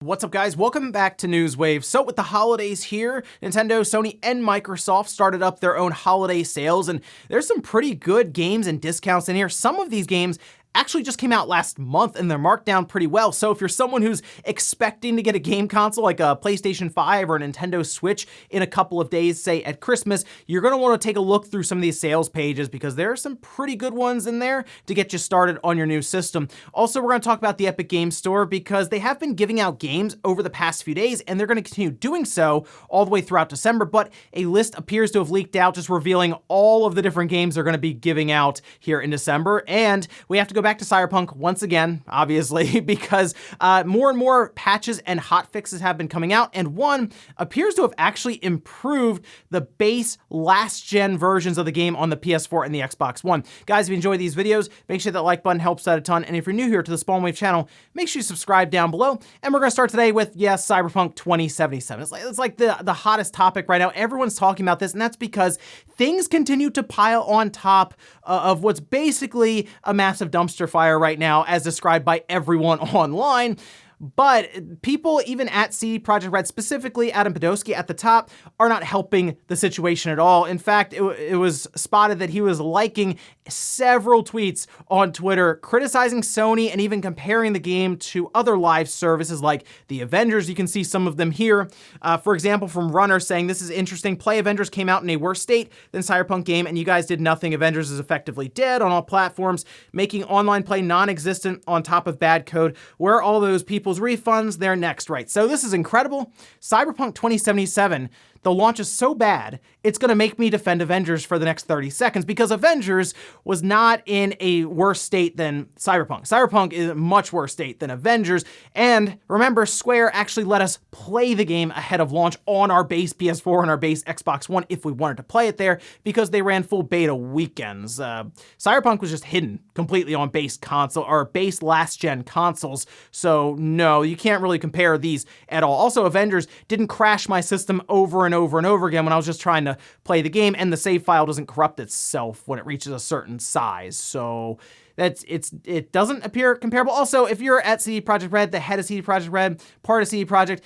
What's up, guys? Welcome back to Newswave. So with the holidays here, Nintendo, Sony, and Microsoft started up their own holiday sales, and there's some pretty good games and discounts in here. Some of these games actually just came out last month and they're marked down pretty well. So if you're someone who's expecting to get a game console like a PlayStation 5 or a Nintendo Switch in a couple of days, say at Christmas, you're gonna wanna take a look through some of these sales pages because there are some pretty good ones in there to get you started on your new system. Also, we're gonna talk about the Epic Games Store because they have been giving out games over the past few days and they're gonna continue doing so all the way throughout December, but a list appears to have leaked out just revealing all of the different games they're gonna be giving out here in December. And we have to go back to Cyberpunk once again, obviously, because more and more patches and hotfixes have been coming out, and one appears to have actually improved the base last-gen versions of the game on the PS4 and the Xbox One. Guys, if you enjoy these videos, make sure that like button helps out a ton, and if you're new here to the SpawnWave channel, make sure you subscribe down below, and we're gonna start today with, yes, Cyberpunk 2077. It's like the hottest topic right now. Everyone's talking about this, and that's because things continue to pile on top of what's basically a massive dumpster fire right now, as described by everyone online. But people, even at CD Projekt Red, specifically Adam Podolsky at the top, are not helping the situation at all. In fact, it was spotted that he was liking several tweets on Twitter criticizing Sony and even comparing the game to other live services like the Avengers. You can see some of them here. For example, from Runner saying, "This is interesting. Play Avengers came out in a worse state than Cyberpunk game, and you guys did nothing. Avengers is effectively dead on all platforms, making online play non-existent on top of bad code. Where are all those people's refunds? They're next," right? So this is incredible. Cyberpunk 2077, the launch is so bad, it's gonna make me defend Avengers for the next 30 seconds because Avengers was not in a worse state than Cyberpunk. Cyberpunk is a much worse state than Avengers. And remember, Square actually let us play the game ahead of launch on our base PS4 and our base Xbox One if we wanted to play it there because they ran full beta weekends. Cyberpunk was just hidden completely on base console or base last gen consoles. So no, you can't really compare these at all. Also, Avengers didn't crash my system over and over and over again when I was just trying to play the game, and the save file doesn't corrupt itself when it reaches a certain size. So it doesn't appear comparable. Also, if you're at CD Projekt Red, the head of CD Projekt Red, part of CD Projekt,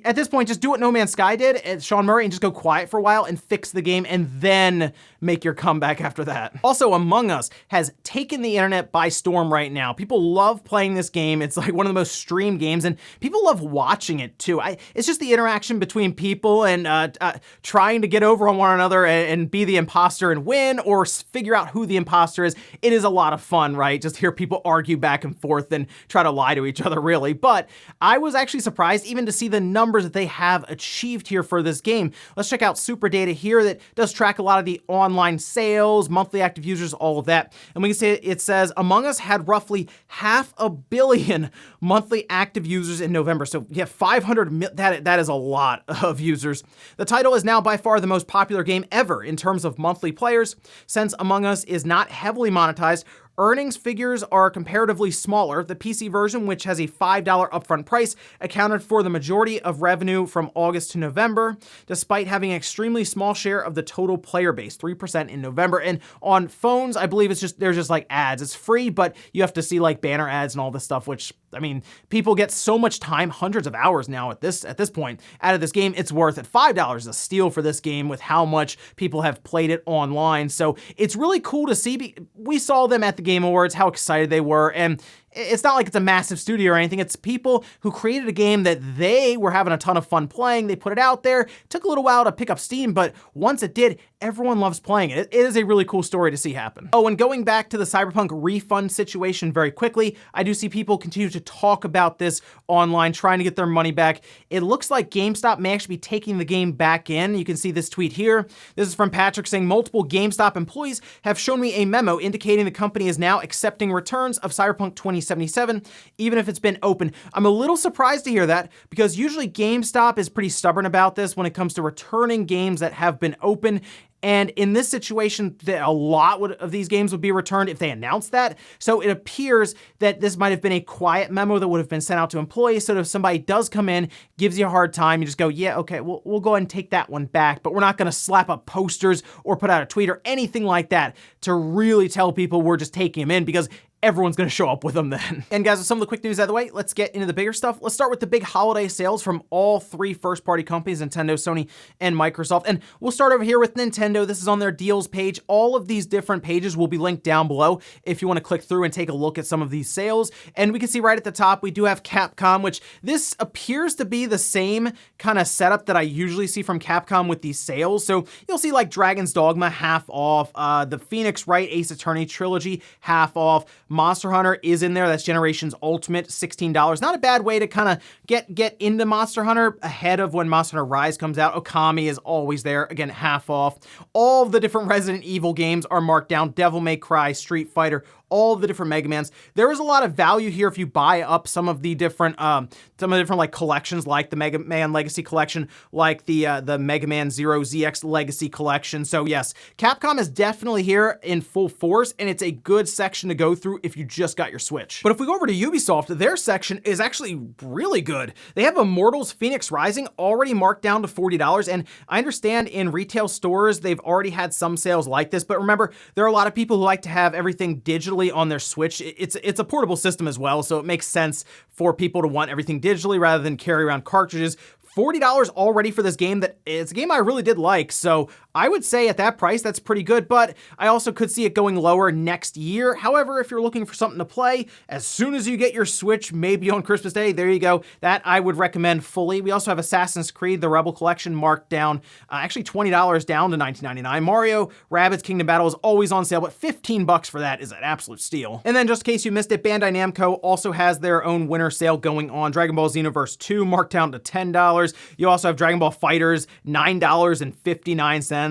at this point, just do what No Man's Sky did at Sean Murray and just go quiet for a while and fix the game and then make your comeback after that. Also, Among Us has taken the internet by storm right now. People love playing this game. It's like one of the most streamed games and people love watching it too. It's just the interaction between people and trying to get over on one another and be the imposter and win or figure out who the imposter is. It is a lot of fun, right? Just hear people argue back and forth and try to lie to each other, really. But I was actually surprised even to see the numbers that they have achieved here for this game. Let's check out Super Data here that does track a lot of the online sales, monthly active users, all of that. And we can see it says Among Us had roughly 500 million monthly active users in November. So yeah, 500, that is a lot of users. The title is now by far the most popular game ever in terms of monthly players. Since Among Us is not heavily monetized, earnings figures are comparatively smaller. The PC version, which has a $5 upfront price, accounted for the majority of revenue from August to November, despite having an extremely small share of the total player base, 3% in November. And on phones, I believe there's just like ads. It's free, but you have to see like banner ads and all this stuff, which, I mean, people get so much time, hundreds of hours now at this point out of this game. It's worth it. $5 is a steal for this game with how much people have played it online. So it's really cool to see. We saw them at the Game Awards, how excited they were, and it's not like it's a massive studio or anything. It's people who created a game that they were having a ton of fun playing. They put it out there. It took a little while to pick up steam, but once it did, everyone loves playing it. It is a really cool story to see happen. Oh, and going back to the Cyberpunk refund situation very quickly, I do see people continue to talk about this online, trying to get their money back. It looks like GameStop may actually be taking the game back in. You can see this tweet here. This is from Patrick saying, "Multiple GameStop employees have shown me a memo indicating the company is now accepting returns of Cyberpunk 2077, even if it's been open." I'm a little surprised to hear that because usually GameStop is pretty stubborn about this when it comes to returning games that have been open. And in this situation, a lot of these games would be returned if they announced that. So it appears that this might have been a quiet memo that would have been sent out to employees. So if somebody does come in, gives you a hard time, you just go, yeah, okay, we'll go ahead and take that one back. But we're not going to slap up posters or put out a tweet or anything like that to really tell people we're just taking them in, because everyone's going to show up with them then. And guys, with some of the quick news out of the way, let's get into the bigger stuff. Let's start with the big holiday sales from all three first-party companies, Nintendo, Sony, and Microsoft. And we'll start over here with Nintendo. This is on their deals page. All of these different pages will be linked down below if you want to click through and take a look at some of these sales. And we can see right at the top, we do have Capcom, which this appears to be the same kind of setup that I usually see from Capcom with these sales. So you'll see like Dragon's Dogma half off, the Phoenix Wright Ace Attorney trilogy half off, Monster Hunter is in there. That's Generations Ultimate, $16. Not a bad way to kind of get into Monster Hunter ahead of when Monster Hunter Rise comes out. Okami is always there, again, half off. All of the different Resident Evil games are marked down. Devil May Cry, Street Fighter, all of the different Mega Mans. There is a lot of value here if you buy up some of the different like collections, like the Mega Man Legacy Collection, like the Mega Man Zero ZX Legacy Collection. So yes, Capcom is definitely here in full force, and it's a good section to go through if you just got your Switch. But if we go over to Ubisoft, their section is actually really good. They have Immortals Phoenix Rising already marked down to $40, and I understand in retail stores they've already had some sales like this, but remember, there are a lot of people who like to have everything digitally on their Switch. It's a portable system as well, so it makes sense for people to want everything digitally rather than carry around cartridges. $40 already for this game that it's a game I really did like. So I would say at that price, that's pretty good, but I also could see it going lower next year. However, if you're looking for something to play, as soon as you get your Switch, maybe on Christmas Day, there you go. That I would recommend fully. We also have Assassin's Creed, the Rebel Collection marked down, actually $20 down to $19.99. Mario Rabbids Kingdom Battle is always on sale, but $15 for that is an absolute steal. And then just in case you missed it, Bandai Namco also has their own winter sale going on. Dragon Ball Xenoverse 2 marked down to $10. You also have Dragon Ball FighterZ, $9.59.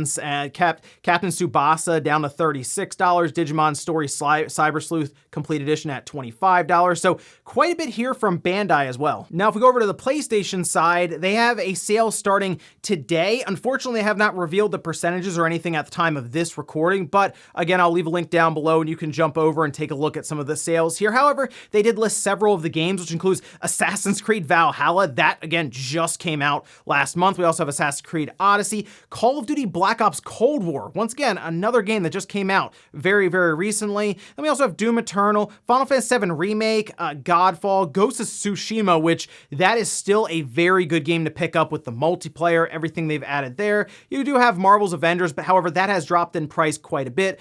Captain Tsubasa down to $36. Digimon Story Cyber Sleuth Complete Edition at $25. So quite a bit here from Bandai as well. Now, if we go over to the PlayStation side, they have a sale starting today. Unfortunately, they have not revealed the percentages or anything at the time of this recording, but again, I'll leave a link down below and you can jump over and take a look at some of the sales here. However, they did list several of the games, which includes Assassin's Creed Valhalla. That, again, just came out last month. We also have Assassin's Creed Odyssey, Call of Duty Black Ops Cold War. Once again, another game that just came out very, very recently. Then we also have Doom Eternal, Final Fantasy VII Remake, Godfall, Ghost of Tsushima, which that is still a very good game to pick up with the multiplayer, everything they've added there. You do have Marvel's Avengers, but however, that has dropped in price quite a bit.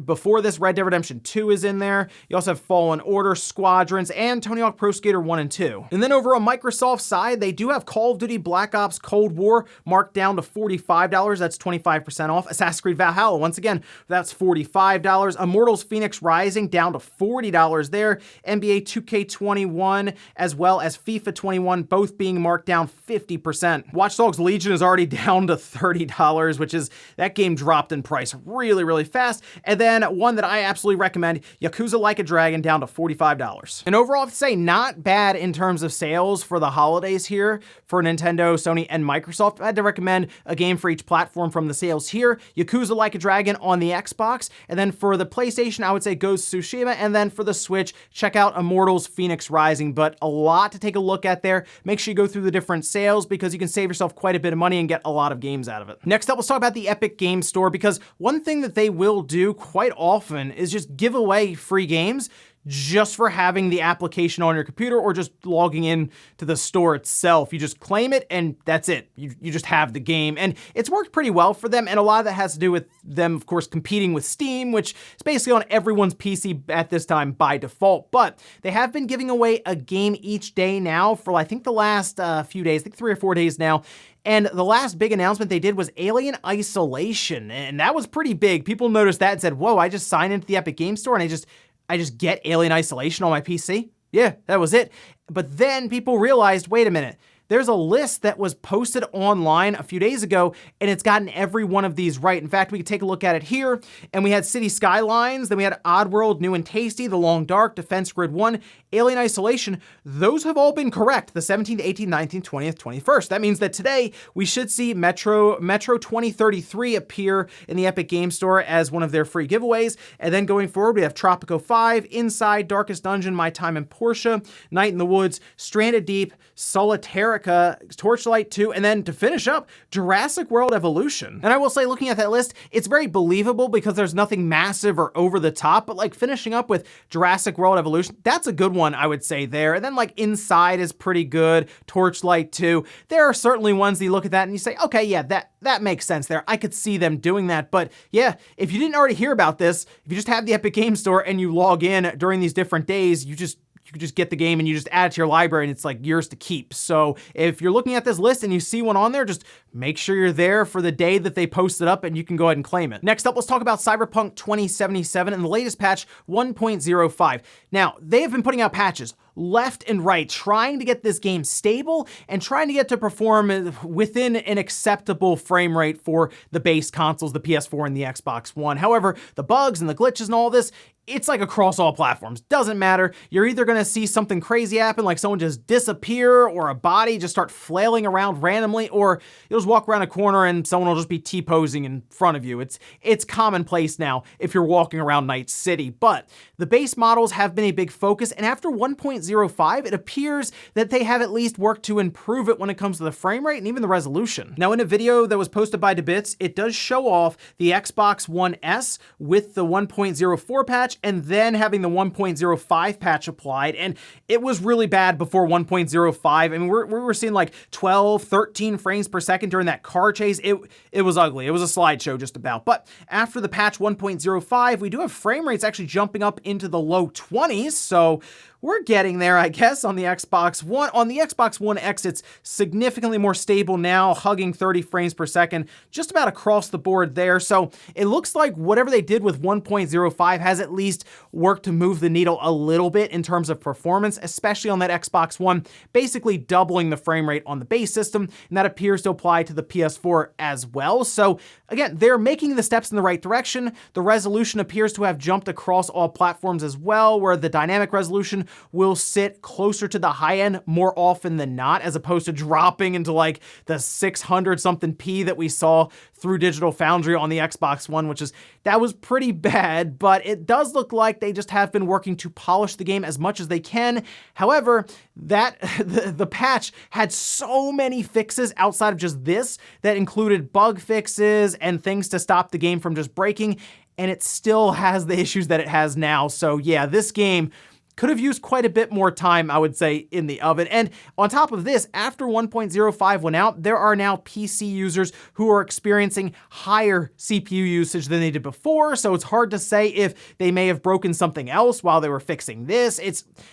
Before this, Red Dead Redemption 2 is in there. You also have Fallen Order, Squadrons, and Tony Hawk Pro Skater 1 and 2. And then over on Microsoft's side, they do have Call of Duty Black Ops Cold War marked down to $45. That's 25% off. Assassin's Creed Valhalla, once again, that's $45. Immortals Phoenix Rising down to $40 there. NBA 2K21 as well as FIFA 21 both being marked down 50%. Watch Dogs Legion is already down to $30, which is, that game dropped in price really, really fast. And then one that I absolutely recommend, Yakuza Like a Dragon down to $45. And overall, I have to say, not bad in terms of sales for the holidays here for Nintendo, Sony, and Microsoft. I had to recommend a game for each platform from the sales here. Yakuza Like a Dragon on the Xbox, and then for the PlayStation, I would say Ghost of Tsushima, and then for the Switch, check out Immortals Phoenix Rising, but a lot to take a look at there. Make sure you go through the different sales because you can save yourself quite a bit of money and get a lot of games out of it. Next up, let's talk about the Epic Games Store, because one thing that they will do quite often is just give away free games just for having the application on your computer or just logging in to the store itself. You just claim it and that's it. You just have the game. And it's worked pretty well for them. And a lot of that has to do with them, of course, competing with Steam, which is basically on everyone's PC at this time by default. But they have been giving away a game each day now for, I think, the last few days, I think 3 or 4 days now. And the last big announcement they did was Alien Isolation. And that was pretty big. People noticed that and said, whoa, I just signed into the Epic Games Store and I just get Alien Isolation on my PC? Yeah, that was it. But then people realized, wait a minute, there's a list that was posted online a few days ago, and it's gotten every one of these right. In fact, we could take a look at it here, and we had City Skylines, then we had Oddworld, New and Tasty, The Long Dark, Defense Grid 1, Alien Isolation. Those have all been correct, the 17th, 18th, 19th, 20th, 21st. That means that today we should see Metro 2033 appear in the Epic Games Store as one of their free giveaways. And then going forward, we have Tropico 5, Inside, Darkest Dungeon, My Time in Portia, Night in the Woods, Stranded Deep, Solitaire America, Torchlight 2, and then to finish up, Jurassic World Evolution. And I will say, looking at that list, it's very believable because there's nothing massive or over the top, but like finishing up with Jurassic World Evolution, that's a good one, I would say there. And then like Inside is pretty good, Torchlight 2. There are certainly ones that you look at that and you say, okay, yeah, that makes sense there. I could see them doing that. But yeah, if you didn't already hear about this, if you just have the Epic Games Store and you log in during these different days, you could just get the game and you just add it to your library and it's like yours to keep. So if you're looking at this list and you see one on there, just make sure you're there for the day that they post it up and you can go ahead and claim it. Next up, let's talk about Cyberpunk 2077 and the latest patch 1.05. Now, they have been putting out patches left and right, trying to get this game stable and trying to get to perform within an acceptable frame rate for the base consoles, the PS4 and the Xbox One. However, the bugs and the glitches and all this, it's like across all platforms. Doesn't matter. You're either gonna see something crazy happen, like someone just disappear or a body just start flailing around randomly, or you'll just walk around a corner and someone will just be T-posing in front of you. It's commonplace now if you're walking around Night City, but the base models have been a big focus, and after 1.05, it appears that they have at least worked to improve it when it comes to the frame rate and even the resolution. Now, in a video that was posted by Debits, it does show off the Xbox One S with the 1.04 patch and then having the 1.05 patch applied, and it was really bad before 1.05. I mean, we were seeing like 12, 13 frames per second during that car chase. It was ugly. It was a slideshow just about. But after the patch 1.05, we do have frame rates actually jumping up into the low 20s, so we're getting there, I guess, on the Xbox One. On the Xbox One X, it's significantly more stable now, hugging 30 frames per second, just about across the board there. So it looks like whatever they did with 1.05 has at least worked to move the needle a little bit in terms of performance, especially on that Xbox One, basically doubling the frame rate on the base system, and that appears to apply to the PS4 as well. So again, they're making the steps in the right direction. The resolution appears to have jumped across all platforms as well, where the dynamic resolution will sit closer to the high end more often than not, as opposed to dropping into like the 600 something P that we saw through Digital Foundry on the Xbox One, that was pretty bad, but it does look like they just have been working to polish the game as much as they can. However, the patch had so many fixes outside of just this that included bug fixes and things to stop the game from just breaking, and it still has the issues that it has now. So yeah, this game could have used quite a bit more time, I would say, in the oven. And on top of this, after 1.05 went out, there are now PC users who are experiencing higher CPU usage than they did before, so it's hard to say if they may have broken something else while they were fixing this.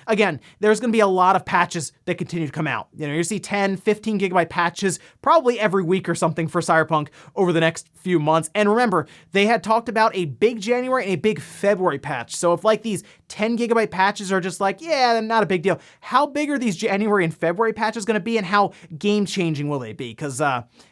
Again, there's gonna be a lot of patches that continue to come out. You know, you see 10, 15 gigabyte patches probably every week or something for Cyberpunk over the next few months. And remember, they had talked about a big January and a big February patch. So if like these 10 gigabyte patches are just like, yeah, not a big deal, how big are these January and February patches going to be, and how game changing will they be? Because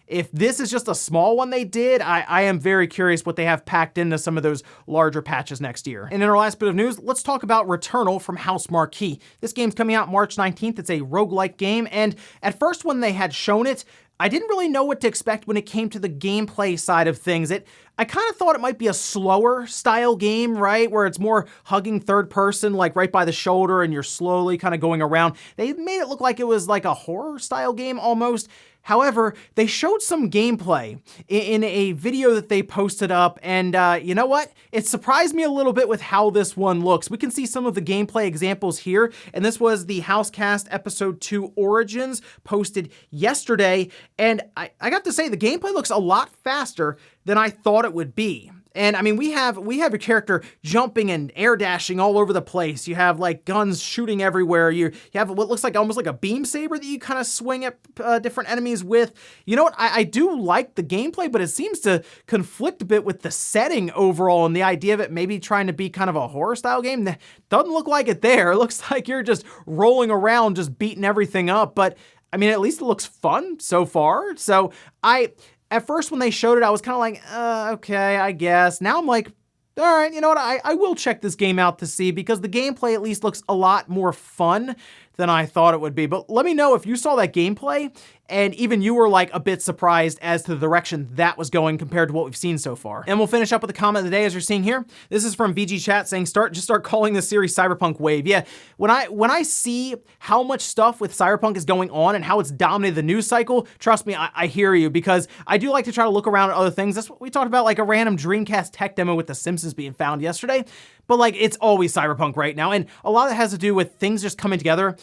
if this is just a small one they did, I am very curious what they have packed into some of those larger patches next year. And in our last bit of news, let's talk about Returnal from House Marquee. This game's coming out March 19th. It's a roguelike game, and at first when they had shown it, I didn't really know what to expect when it came to the gameplay side of things. I kind of thought it might be a slower style game, right? Where it's more hugging third person, like right by the shoulder, and you're slowly kind of going around. They made it look like it was like a horror style game almost. However, they showed some gameplay in a video that they posted up, and you know what? It surprised me a little bit with how this one looks. We can see some of the gameplay examples here, and this was the Housecast Episode 2 Origins posted yesterday, and I got to say, the gameplay looks a lot faster than I thought it would be. And I mean, we have a character jumping and air dashing all over the place. You have like guns shooting everywhere. You have what looks like almost like a beam saber that you kind of swing at different enemies with. You know what? I do like the gameplay, but it seems to conflict a bit with the setting overall and the idea of it maybe trying to be kind of a horror style game. Doesn't look like it there. It looks like you're just rolling around, just beating everything up. But I mean, at least it looks fun so far. So at first, when they showed it, I was kind of like, okay, I guess. Now I'm like, all right, you know what? I will check this game out to see, because the gameplay at least looks a lot more fun than I thought it would be. But let me know if you saw that gameplay and even you were like a bit surprised as to the direction that was going compared to what we've seen so far. And we'll finish up with the comment of the day as you're seeing here. This is from VG Chat saying, just start calling this series Cyberpunk Wave. Yeah, when I see how much stuff with Cyberpunk is going on and how it's dominated the news cycle, trust me, I hear you, because I do like to try to look around at other things. That's what we talked about, like a random Dreamcast tech demo with The Simpsons being found yesterday. But like, it's always Cyberpunk right now. And a lot of it has to do with things just coming together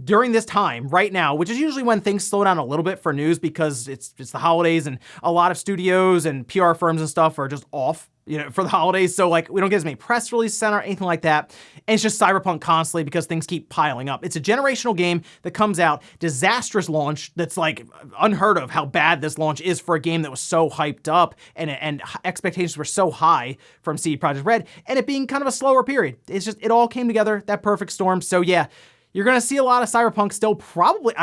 during this time right now, which is usually when things slow down a little bit for news because it's the holidays and a lot of studios and PR firms and stuff are just off, for the holidays. So like, we don't get as many press releases or anything like that. And it's just Cyberpunk constantly because things keep piling up. It's a generational game that comes out, disastrous launch that's like unheard of how bad this launch is for a game that was so hyped up and expectations were so high from CD Projekt Red, and it being kind of a slower period. It's just, it all came together, that perfect storm. So yeah, you're going to see a lot of Cyberpunk still probably,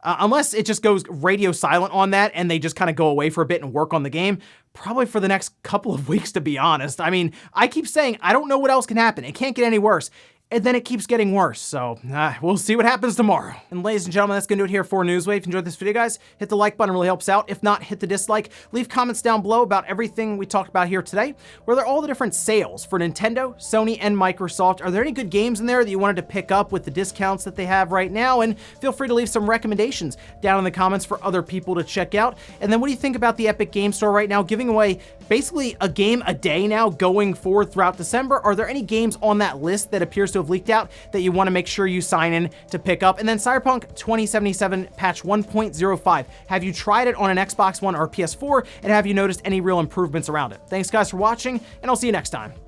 unless it just goes radio silent on that and they just kind of go away for a bit and work on the game, probably for the next couple of weeks, to be honest. I keep saying, I don't know what else can happen. It can't get any worse. And then it keeps getting worse. So we'll see what happens tomorrow. And ladies and gentlemen, that's going to do it here for Newswave. If you enjoyed this video, guys, hit the like button, really helps out. If not, hit the dislike. Leave comments down below about everything we talked about here today. Were there all the different sales for Nintendo, Sony, and Microsoft? Are there any good games in there that you wanted to pick up with the discounts that they have right now? And feel free to leave some recommendations down in the comments for other people to check out. And then what do you think about the Epic Game Store right now, giving away basically a game a day now going forward throughout December? Are there any games on that list that appears to have leaked out that you want to make sure you sign in to pick up? And then Cyberpunk 2077 patch 1.05. Have you tried it on an Xbox One or PS4? And have you noticed any real improvements around it? Thanks guys for watching, and I'll see you next time.